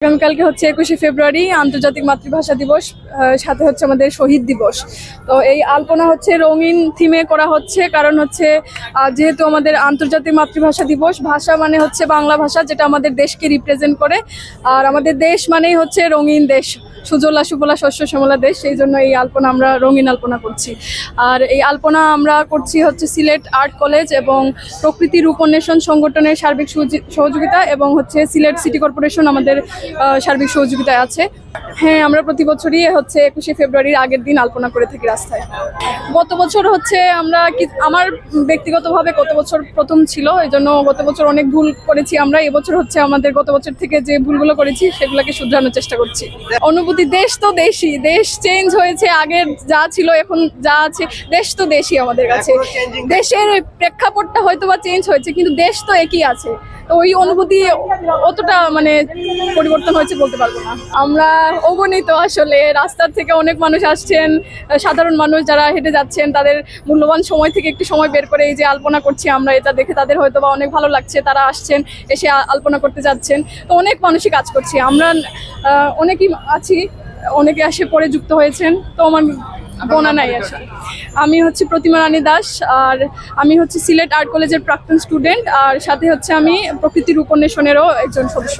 আগামীকালকে হচ্ছে 21শে ফেব্রুয়ারি আন্তর্জাতিক মাতৃভাষা দিবস, সাথে হচ্ছে আমাদের শহীদ দিবস। তো এই আলপনা হচ্ছে রঙিন থিমে করা হচ্ছে, কারণ হচ্ছে যেহেতু আমাদের আন্তর্জাতিক মাতৃভাষা দিবস, ভাষা মানে হচ্ছে বাংলা ভাষা, যেটা আমাদের দেশকে রিপ্রেজেন্ট করে। আর আমাদের দেশ মানেই হচ্ছে রঙিন দেশ, সুজলা সুফলা শস্য শ্যামলা দেশ। সেই জন্য এই আলপনা আমরা রঙিন আলপনা করছি। আর এই আলপনা আমরা করছি হচ্ছে সিলেট আর্ট কলেজ এবং প্রকৃতি রূপন্বেষণ সংগঠনের সার্বিক সহযোগিতা এবং হচ্ছে সিলেট সিটি কর্পোরেশন আমাদের সার্বিক সহযোগিতায় আছে। হ্যাঁ, আমরা প্রতি বছরই হচ্ছে 21শে ফেব্রুয়ারির আগের দিন আলপনা করে থাকি রাস্তায়। গত বছর হচ্ছে আমার ব্যক্তিগতভাবে গত বছর প্রথম ছিল, এই জন্য গত বছর অনেক ভুল করেছি আমরা। এবছর হচ্ছে আমাদের গত বছর থেকে যে ভুলগুলো করেছি সেগুলোকে শুধরানোর চেষ্টা করছি। অনুভূতি, দেশ তো দেশই, দেশ চেঞ্জ হয়েছে, আগের যা ছিল এখন যা আছে, দেশ তো দেশই আমাদের কাছে। দেশের প্রেক্ষাপটটা হয়তো বা চেঞ্জ হয়েছে, কিন্তু দেশ তো একই আছে। তো ওই অনুভূতি অতটা পরিবর্তন হয়েছে বলতে পারবো না। আমরা অগণিত, আসলে রাস্তার থেকে অনেক মানুষ আসছেন, সাধারণ মানুষ যারা হেঁটে যাচ্ছেন তাদের মূল্যবান সময় থেকে একটু সময় বের করে এই যে আলপনা করছি আমরা, এটা দেখে তাদের হয়তো বা অনেক ভালো লাগছে, তারা আসছেন, এসে আলপনা করতে যাচ্ছেন। তো অনেক মানুষই কাজ করছি আমরা, অনেকেই আছি, অনেকে আসে পরে যুক্ত হয়েছেন। তো আমার গোনা নাই আসলে। আমি হচ্ছে প্রতিমা রানী দাস, আর আমি হচ্ছে সিলেট আর্ট কলেজের প্রাক্তন স্টুডেন্ট, আর সাথে হচ্ছে আমি প্রকৃতি রূপন্বেষণেরও একজন সদস্য।